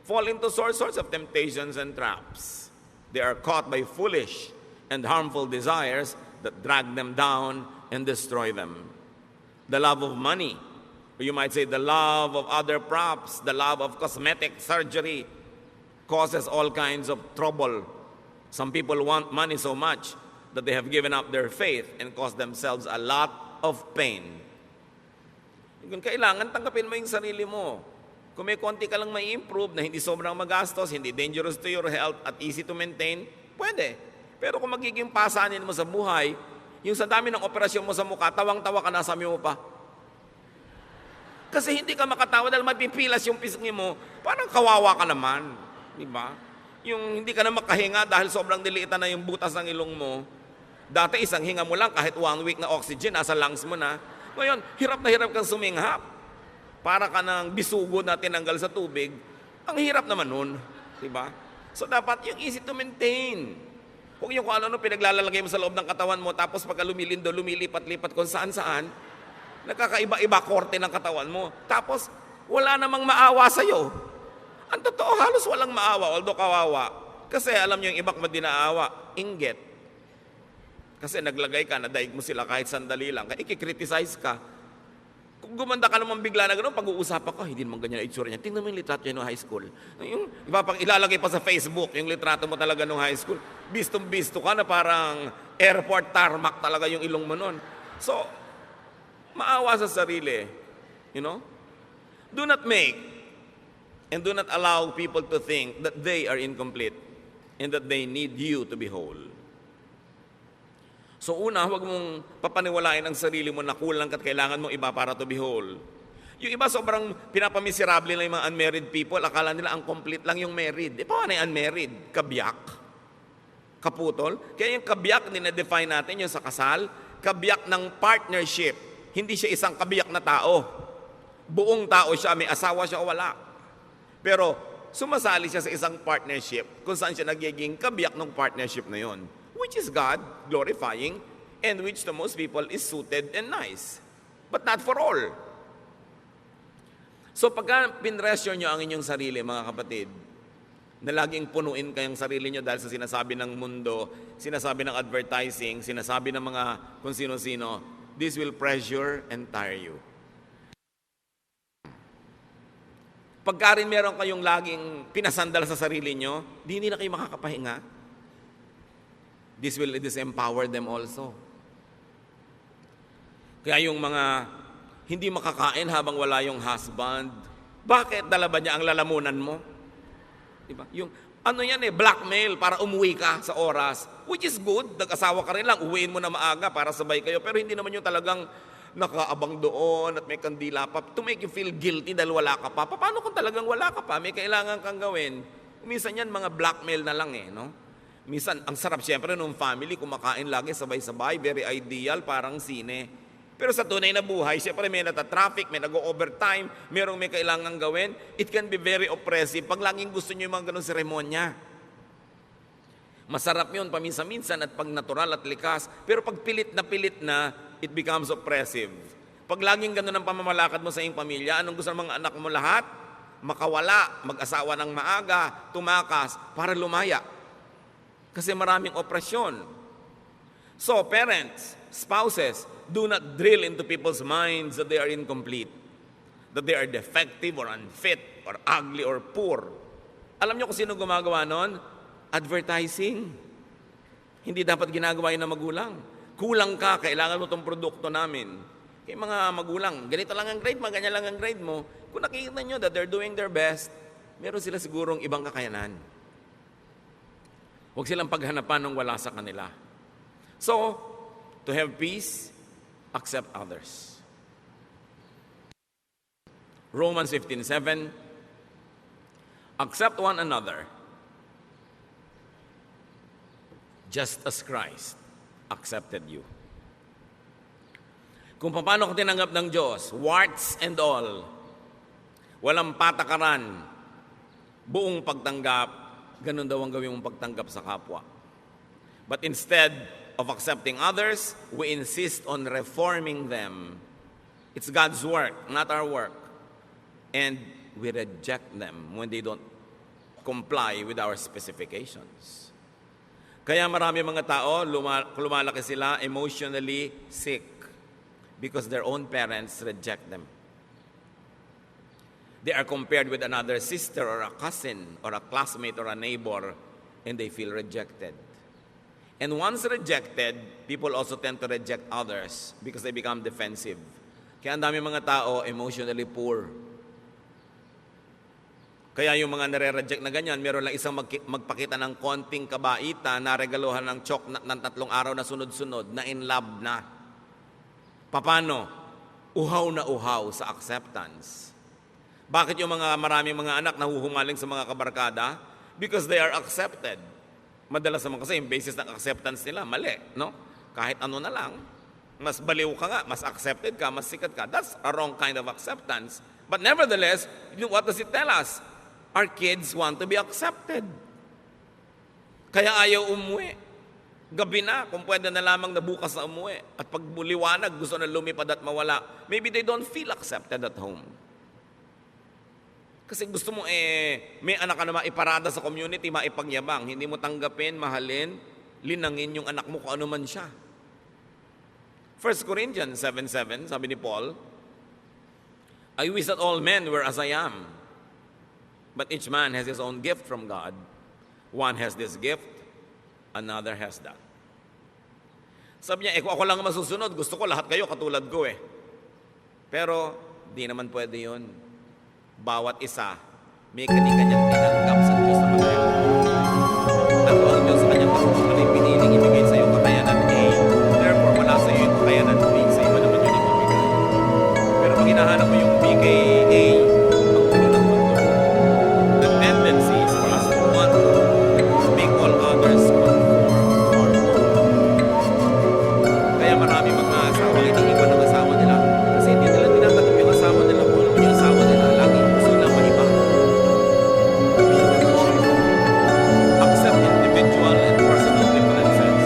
fall into all sorts of temptations and traps. They are caught by foolish and harmful desires that drag them down and destroy them. The love of money, or you might say the love of other props, the love of cosmetic surgery, causes all kinds of trouble. Some people want money so much that they have given up their faith and caused themselves a lot of pain. Kung kailangan, tanggapin mo yung sarili mo. Kung may konti ka lang may improve na hindi sobrang magastos, hindi dangerous to your health at easy to maintain, pwede. Pero kung magiging pasanin mo sa buhay, yung sa dami ng operasyon mo sa mukha, tawang-tawa ka na, sabi mo pa. Kasi hindi ka makatawa dahil mapipilas yung pisngi mo, parang kawawa ka naman. Di ba? Yung hindi ka na makahinga dahil sobrang diliitan na yung butas ng ilong mo. Dati isang hinga mo lang, kahit 1 week na oxygen, nasa lungs mo na. Ngayon, hirap na hirap kang suminghap. Para ka ng bisugo na tinanggal sa tubig, ang hirap naman nun. Diba? So dapat yung easy to maintain. Huwag yung kung ano pinaglalalagay mo sa loob ng katawan mo, tapos pagka lumilindo, lumilipat-lipat kung saan-saan, nakakaiba-iba korte ng katawan mo. Tapos, wala namang maawa sa'yo. Ang totoo, halos walang maawa, although kawawa. Kasi alam nyo yung iba kung di naawa, inggit. Kasi naglagay ka, nadaig mo sila kahit sandali lang, kaya ikikriticize ka. Kung gumanda ka naman bigla na gano'n, pag-uusapan ka, hindi naman ganyan ang itsura niya. Tingnan mo yung litrato niya noong high school. Yung ilalagay pa sa Facebook, yung litrato mo talaga noong high school. Bistong-bisto ka na parang airport tarmac talaga yung ilong mo noon. So, maawa sa sarili. You know? Do not make and do not allow people to think that they are incomplete and that they need you to be whole. So una, huwag mong papaniwalain ang sarili mo na kulang at kailangan mong iba para to be whole. Yung iba sobrang pinapamiserable lang yung mga unmarried people, akala nila ang complete lang yung married. Paano yung unmarried? Kabiyak? Kaputol? Kaya yung kabiyak, dinedefine natin yung sa kasal, kabiyak ng partnership. Hindi siya isang kabiyak na tao. Buong tao siya, may asawa siya o wala. Pero sumasali siya sa isang partnership kung saan siya nagiging kabiyak ng partnership na yon. Which is God glorifying and which to most people is suited and nice. But not for all. So pagka pinresyo nyo ang inyong sarili, mga kapatid, na laging punuin kayong sarili nyo dahil sa sinasabi ng mundo, sinasabi ng advertising, sinasabi ng mga kung sino-sino, this will pressure and tire you. Pagka rin meron kayong laging pinasandal sa sarili nyo, hindi na kayo makakapahinga. This will disempower them also. Kaya yung mga hindi makakain habang wala yung husband, bakit dala ba niya ang lalamunan mo? Diba? Yung ano yan blackmail para umuwi ka sa oras, which is good, nag-asawa ka rin lang, uwiin mo na maaga para sabay kayo, pero hindi naman yung talagang nakaabang doon at may kandila pa to make you feel guilty dahil wala ka pa. Paano kung talagang wala ka pa, may kailangan kang gawin? Minsan yan mga blackmail na lang no? Minsan, ang sarap siyempre nung family, kumakain lagi sabay-sabay, very ideal, parang sine. Pero sa tunay na buhay, siyempre may nata-traffic, may nag-overtime, merong may kailangan gawin, it can be very oppressive pag laging gusto nyo yung mga ganun seremonya. Masarap yun paminsan-minsan at pag natural at likas, pero pag pilit na, it becomes oppressive. Pag laging ganun ang pamamalakad mo sa iyong pamilya, anong gusto ng mga anak mo lahat? Makawala, mag-asawa ng maaga, tumakas, para lumaya. Kasi maraming opresyon. So, parents, spouses, do not drill into people's minds that they are incomplete, that they are defective or unfit or ugly or poor. Alam niyo kung sino gumagawa nun? Advertising. Hindi dapat ginagawa yun ng magulang. Kulang ka, kailangan mo itong produkto namin. Kaya mga magulang, ganito lang ang grade mo, ganyan lang ang grade mo. Kung nakikita nyo that they're doing their best, meron sila sigurong ibang kakayanan. Huwag silang paghanapan ng wala sa kanila. So, to have peace, accept others. Romans 15:7, accept one another, just as Christ accepted you. Kung paano ka tinanggap ng Diyos, warts and all, walang patakaran, buong pagtanggap, ganun daw ang gawin mong pagtanggap sa kapwa. But instead of accepting others, we insist on reforming them. It's God's work, not our work. And we reject them when they don't comply with our specifications. Kaya marami mga tao, lumalaki sila emotionally sick because their own parents reject them. They are compared with another sister or a cousin or a classmate or a neighbor, and they feel rejected. And once rejected, people also tend to reject others because they become defensive. Kaya ang dami mga tao emotionally poor. Kaya yung mga nare-reject na ganyan, meron lang isang magpakita ng konting kabaitan na regaluhan ng choknat ng 3 araw na sunod-sunod na in love na. Paano? Uhaw na uhaw sa acceptance. Bakit yung maraming mga anak nahuhumaling sa mga kabarkada? Because they are accepted. Madalas naman kasi yung basis ng acceptance nila, mali, no? Kahit ano na lang, mas baliw ka nga, mas accepted ka, mas sikat ka. That's a wrong kind of acceptance. But nevertheless, what does it tell us? Our kids want to be accepted. Kaya ayaw umuwi. Gabi na, kung pwede na lamang na bukas na umuwi. At pag liwanag, gusto na lumipad at mawala. Maybe they don't feel accepted at home. Kasi gusto mo may anak ka na maiparada sa community, maipagyabang. Hindi mo tanggapin, mahalin, linangin yung anak mo kung ano man siya. 1 Corinthians 7:7, sabi ni Paul, I wish that all men were as I am. But each man has his own gift from God. One has this gift, another has that. Sabi niya, kung ako lang masusunod, gusto ko lahat kayo katulad ko eh. Pero, di naman pwede yun. Bawat isa, may kanya-kanyang tinanggap sa Diyos na kakayanan. At kung ang Diyos sa kanyang kasunod ay piniling ibigay sa iyo kakayanan A, therefore wala sa iyo yung kakayanan B, sa iba naman yun ibibigay. Pero pag hinahanap mo yung B kay A, ang gulo ng mundo. The tendency is for us to want to make all others conform to our will. Kaya marami mga asawa, iniiwan ng asawa nila kasi hindi nila tinatanggap yung asawa nila kung ano yung asawa nila. Lagi gusto nila maiba. Accept individual and personal differences.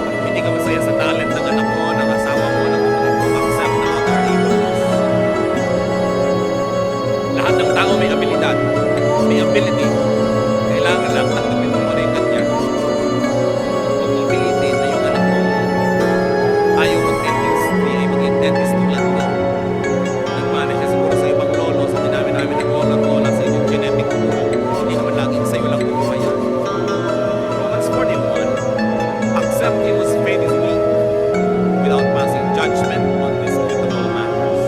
Kung hindi ka masaya sa talent ng anak mo, ng asawa mo, ng kapatid mo, accept na other abilities. Lahat ng tao may abilidad, may ability. Kailangan lang tanggapin mo na yung kanya. Huwag mong pilitin na yung anak mo ayaw mag-dentist, hindi ay mag-dentist tulad mo. Nagmana siya siguro sa ibang lolo, sa dinami-dami ng lolo at lola sa ibang genetic mo. Hindi naman laging sa'yo lang kukuha yan. Romans 41, accept him whose faith is weak without passing judgment on disputable matters.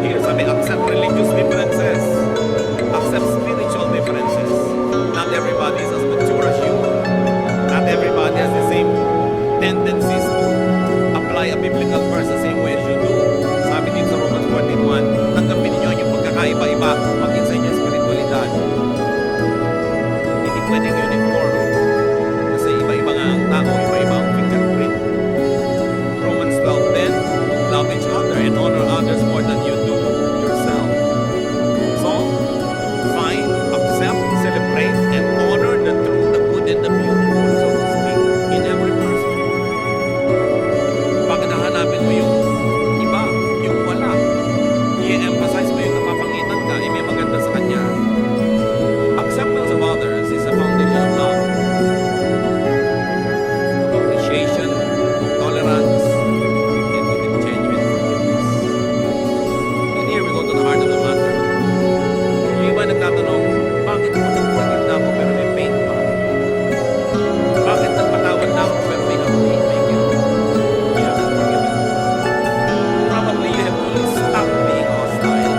Here sabi, accept religious differences. Accept spiritual differences. Not everybody is as mature as you. Not everybody has the same tendencies to apply a biblical verse the same way as you do. Sabi din sa Romans 14:1, tanggapin ninyo yung pagkakaiba-iba maging sa inyong spiritualidad. Hindi pwedeng uniform. Kasi iba-iba nga ang tao, iba-iba ang fingerprint. Romans 12:10, love each other and honor others more than you do yourself. So, find, accept, celebrate, and honor the true, the good, and the beautiful, so to speak, in every person. Bakit hahanapin mo yung iba, yung wala? I-emphasize mo yung napapangitan ka, may maganda sa kanya. Acceptance of others is a foundation of love, of appreciation, of tolerance, and even genuine forgiveness. And here we go to the heart of the matter. Yung iba nagtatanong, bakit mo nagpagin na ako pero may pain pa? Bakit nagpatawad na ako pero may amoy, may guilt? You haven't forgiven. Probably you have only stopped being hostile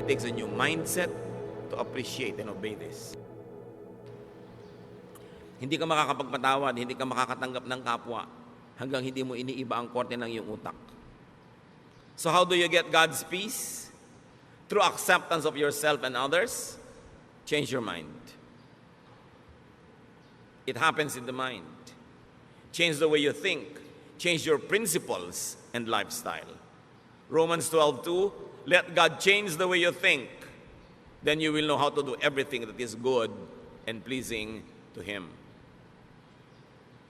It takes a new mindset to appreciate and obey this. Hindi ka makakapagpatawad, hindi ka makakatanggap ng kapwa hanggang hindi mo iniiba ang korte ng iyong utak. So how do you get God's peace? Through acceptance of yourself and others. Change your mind. It happens in the mind. Change the way you think. Change your principles and lifestyle. Romans 12:2, let God change the way you think. Then you will know how to do everything that is good and pleasing to Him.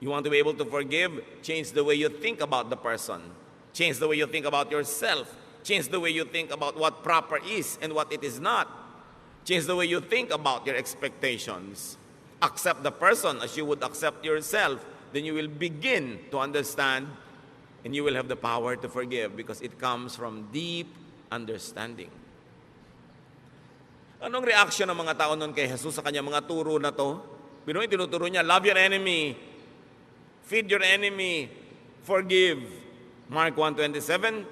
You want to be able to forgive? Change the way you think about the person. Change the way you think about yourself. Change the way you think about what proper is and what it is not. Change the way you think about your expectations. Accept the person as you would accept yourself. Then you will begin to understand and you will have the power to forgive because it comes from deep understanding. Anong reaction ng mga tao noon kay Jesus sa kanyang mga turo na to? Pinoy, tinuturo niya, love your enemy, feed your enemy, forgive. Mark 1:27.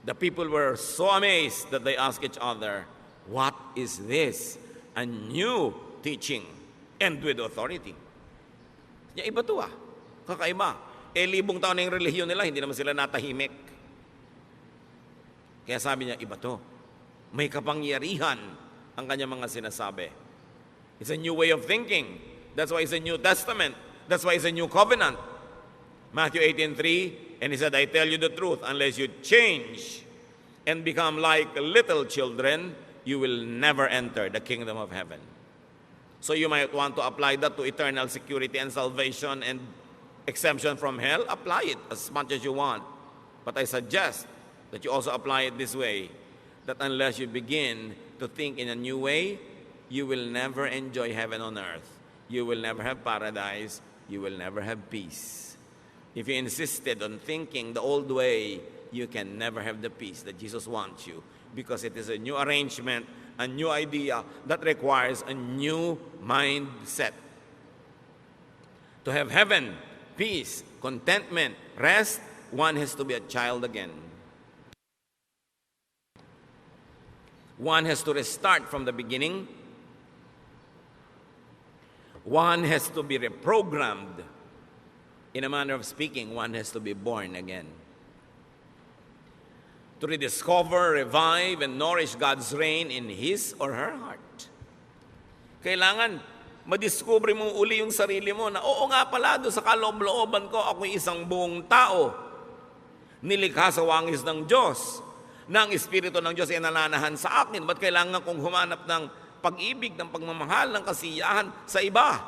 The people were so amazed that they asked each other, what is this? A new teaching and with authority. Ya, iba to kakaiba. Libong taon na yung relihiyon nila, hindi naman sila natahimik. Kaya sabi niya, iba to. May kapangyarihan ang kanyang mga sinasabi. It's a new way of thinking. That's why it's a New Testament. That's why it's a new covenant. Matthew 18:3, and He said, I tell you the truth, unless you change and become like little children, you will never enter the kingdom of heaven. So you might want to apply that to eternal security and salvation and exemption from hell. Apply it as much as you want. But I suggest that you also apply it this way, that unless you begin to think in a new way, you will never enjoy heaven on earth. You will never have paradise. You will never have peace. If you insisted on thinking the old way, you can never have the peace that Jesus wants you, because it is a new arrangement, a new idea that requires a new mindset. To have heaven, peace, contentment, rest, one has to be a child again. One has to restart from the beginning. One has to be reprogrammed. In a manner of speaking, one has to be born again. To rediscover, revive, and nourish God's reign in his or her heart. Kailangan madiscover mo uli yung sarili mo na, oo nga pala, doon sa kaloob-looban ko, ako'y isang buong tao. Nilikha sa wangis ng Diyos. Na ang Espiritu ng Diyos ay nananahan sa akin. Ba't kailangan kong humanap ng pag-ibig, ng pagmamahal, ng kasiyahan sa iba?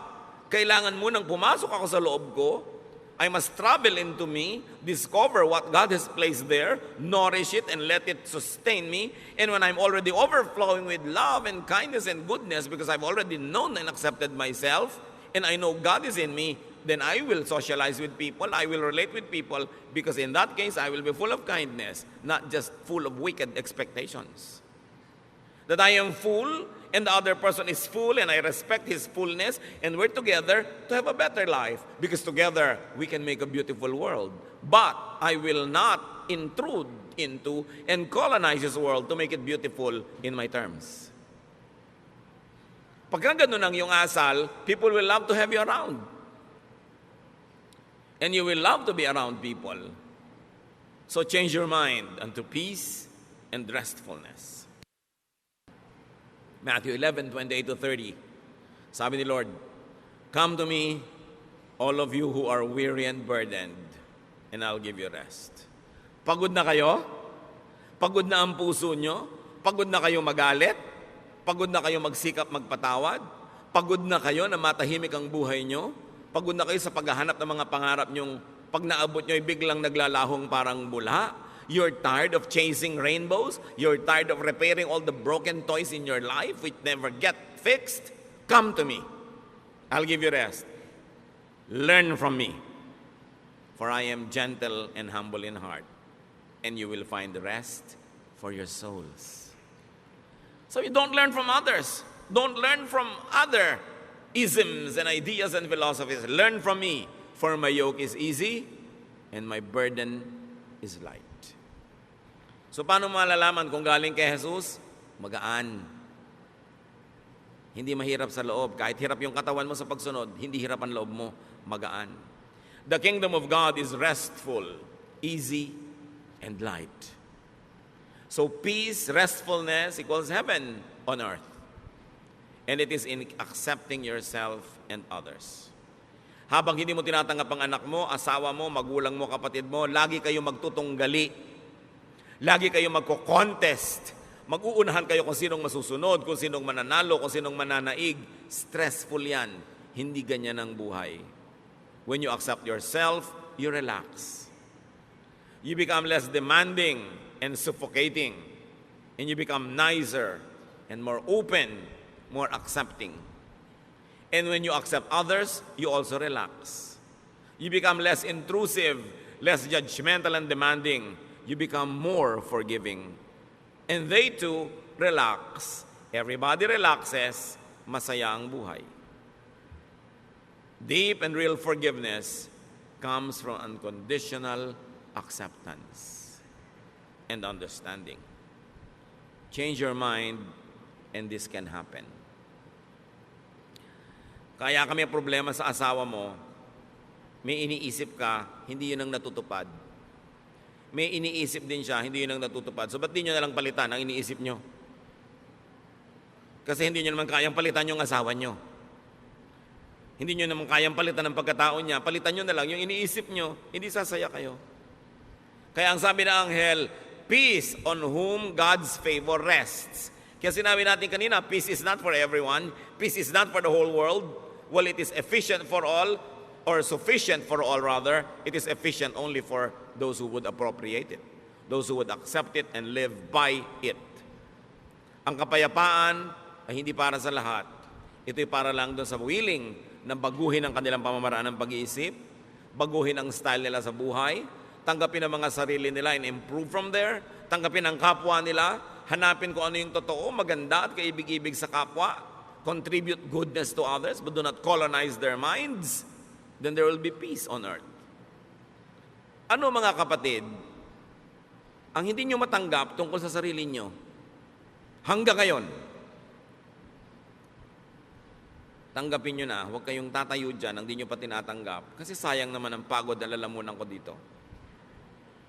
Kailangan munang pumasok ako sa loob ko. I must travel into me, discover what God has placed there, nourish it, and let it sustain me. And when I'm already overflowing with love and kindness and goodness, because I've already known and accepted myself, and I know God is in me, then I will socialize with people, I will relate with people, because in that case, I will be full of kindness, not just full of wicked expectations. That I am full, and the other person is full, and I respect his fullness, and we're together to have a better life, because together we can make a beautiful world. But I will not intrude into and colonize this world to make it beautiful in my terms. Pagka ganun ang iyong asal, people will love to have you around. And you will love to be around people. So change your mind unto peace and restfulness. Matthew 11:28-30. Sabi ni Lord, come to me, all of you who are weary and burdened, and I'll give you rest. Pagod na kayo? Pagod na ang puso nyo? Pagod na kayo magalit? Pagod na kayo magsikap magpatawad? Pagod na kayo na matahimik ang buhay nyo? Pagod na kayo sa paghahanap ng mga pangarap nyong pag naabot nyo ay biglang naglalahong parang bula? You're tired of chasing rainbows? You're tired of repairing all the broken toys in your life which never get fixed? Come to me. I'll give you rest. Learn from me. For I am gentle and humble in heart, and you will find rest for your souls. So you don't learn from others. Don't learn from other isms and ideas and philosophies. Learn from me, for my yoke is easy and my burden is light. So paano malalaman kung galing kay Jesus? Magaan. Hindi mahirap sa loob. Kahit hirap yung katawan mo sa pagsunod, hindi hirap ang loob mo. Magaan. The kingdom of God is restful, easy, and light. So peace, restfulness equals heaven on earth. And it is in accepting yourself and others. Habang hindi mo tinatanggap ang anak mo, asawa mo, magulang mo, kapatid mo, lagi kayo magtutunggali. Lagi kayo magko-contest. Mag-uunahan kayo kung sinong masusunod, kung sinong mananalo, kung sinong mananaig. Stressful yan. Hindi ganyan ang buhay. When you accept yourself, you relax. You become less demanding and suffocating. And you become nicer and more open, more accepting. And when you accept others, you also relax. You become less intrusive, less judgmental and demanding. You become more forgiving. And they too relax. Everybody relaxes, masaya ang buhay. Deep and real forgiveness comes from unconditional acceptance and understanding. Change your mind and this can happen. Kaya kami problema sa asawa mo, may iniisip ka, hindi yun ang natutupad. May iniisip din siya, hindi yun ang natutupad. So ba't di nyo nalang palitan ang iniisip nyo? Kasi hindi nyo naman kayang palitan yung asawa nyo. Hindi nyo naman kayang palitan ang pagkatao niya. Palitan nyo na lang yung iniisip nyo, hindi sasaya kayo. Kaya ang sabi ng anghel, peace on whom God's favor rests. Kaya sinabi natin kanina, peace is not for everyone. Peace is not for the whole world. Well, it is efficient for all, or sufficient for all rather. It is efficient only for those who would appropriate it, those who would accept it and live by it. Ang kapayapaan ay hindi para sa lahat. Ito'y para lang doon sa willing na baguhin ang kanilang pamamaraan ng pag-iisip, baguhin ang style nila sa buhay, tanggapin ang mga sarili nila and improve from there, tanggapin ang kapwa nila, hanapin kung ano yung totoo, maganda at kaibig-ibig sa kapwa, contribute goodness to others, but do not colonize their minds, then there will be peace on earth. Ano mga kapatid, ang hindi nyo matanggap tungkol sa sarili nyo, hanggang ngayon, tanggapin nyo na, huwag kayong tatayo dyan ang di nyo pa tinatanggap, kasi sayang naman ang pagod na lalamunan ko dito.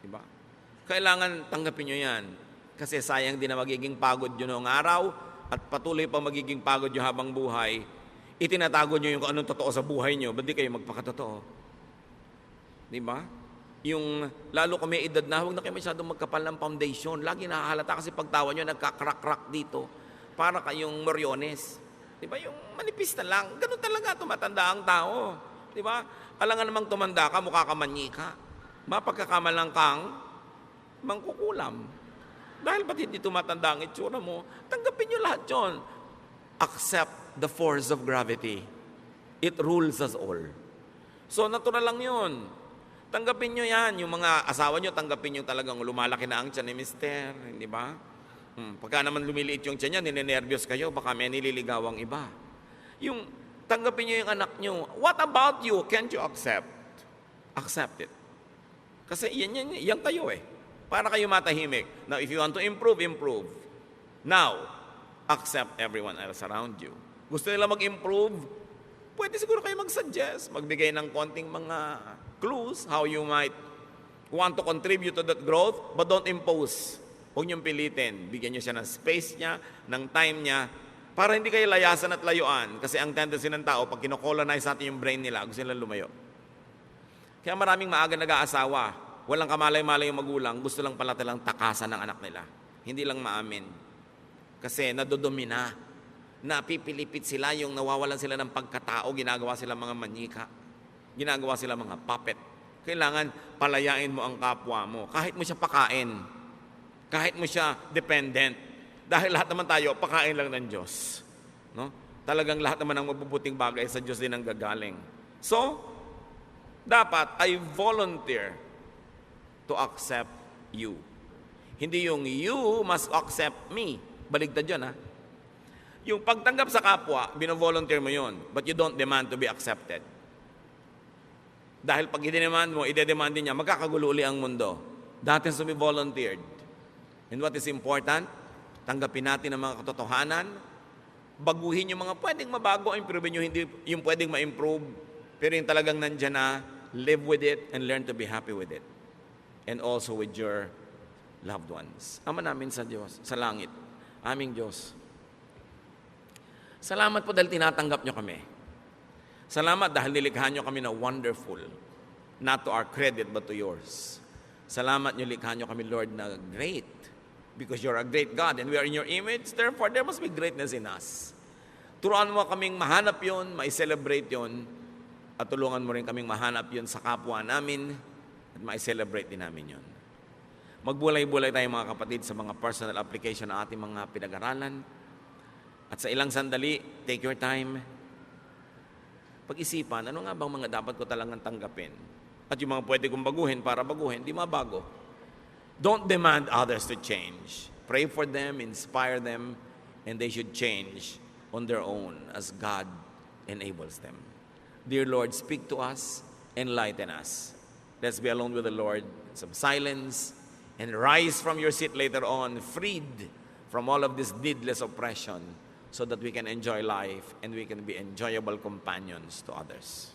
Diba? Kailangan tanggapin nyo yan, kasi sayang din na magiging pagod yun noong araw, at patuloy pa magiging pagod yun habang buhay, itinatago nyo yung kung anong totoo sa buhay nyo, ba't di kayo magpakatotoo? Diba? Yung, lalo kung may edad na, huwag na kayo masyadong magkapal ng foundation. Lagi nakahalata kasi pagtawa nyo, nagkakrak-krak dito. Para kayong moryones. Diba? Yung manipis na lang. Ganun talaga tumatanda ang tao. Diba? Alangan namang tumanda ka, mukha ka manyika. Mapagkakamalang kang mangkukulam. Dahil ba't hindi tumatanda ang itsura mo, tanggapin nyo lahat yun. Accept the force of gravity. It rules us all. So, natural lang yun. Tanggapin nyo yan. Yung mga asawa nyo, tanggapin nyo talagang lumalaki na ang tiyan ni mister. Hindi ba? Pagka naman lumiliit yung tiyan niya, ninenervyos kayo, baka may nililigawang iba. Yung, tanggapin nyo yung anak nyo. What about you? Can't you accept? Accept it. Kasi yan kayo eh. Para kayo matahimik. Now, if you want to improve, improve. Now, accept everyone else around you. Gusto nila mag-improve? Pwede siguro kayo mag-suggest, magbigay ng konting mga clues how you might want to contribute to that growth, but don't impose. Huwag niyong pilitin. Bigyan niyo siya ng space niya, ng time niya, para hindi kayo layasan at layuan. Kasi ang tendency ng tao, pag kinocolonize natin yung brain nila, gusto nilang lumayo. Kaya maraming maaga nag-aasawa, walang kamalay-malay yung magulang, gusto lang pala talang takasan ng anak nila. Hindi lang maamin. Kasi nadodomina, napipilipit sila, yung nawawalan sila ng pagkatao, ginagawa sila mga manyika, ginagawa sila mga puppet. Kailangan palayain mo ang kapwa mo, kahit mo siya pakain, kahit mo siya dependent. Dahil lahat naman tayo, pakain lang ng Diyos. No? Talagang lahat naman ng mabubuting bagay sa Diyos din ang gagaling. So, dapat I volunteer to accept you. Hindi yung you must accept me. Baligtad yun, ha? Yung pagtanggap sa kapwa, bino-volunteer mo yun, but you don't demand to be accepted. Dahil pag i-demand mo, ide-demand din niya, magkakagulo uli ang mundo. That has to be volunteered. And what is important? Tanggapin natin ang mga katotohanan, baguhin yung mga pwedeng mabago, improve yung hindi yung pwedeng ma-improve, pero yung talagang nandyan na, live with it and learn to be happy with it. And also with your loved ones. Ama namin sa Diyos, sa langit, aming Diyos, salamat po dahil tinatanggap nyo kami. Salamat dahil nilikha nyo kami na wonderful, not to our credit but to yours. Salamat nyo likha nyo kami, Lord, na great, because you're a great God and we are in your image, therefore there must be greatness in us. Turuan mo kaming mahanap yun, ma-celebrate yun, at tulungan mo rin kaming mahanap yun sa kapwa namin at ma-celebrate din namin yun. Magbulay-bulay tayo mga kapatid sa mga personal application na ating mga pinag-aralan. At sa ilang sandali, take your time. Pag-isipan, ano nga bang mga dapat ko talagang tanggapin? At yung mga pwede kong baguhin para baguhin, di mabago. Don't demand others to change. Pray for them, inspire them, and they should change on their own as God enables them. Dear Lord, speak to us, enlighten us. Let's be alone with the Lord, some silence, and rise from your seat later on, freed from all of this needless oppression, so that we can enjoy life and we can be enjoyable companions to others.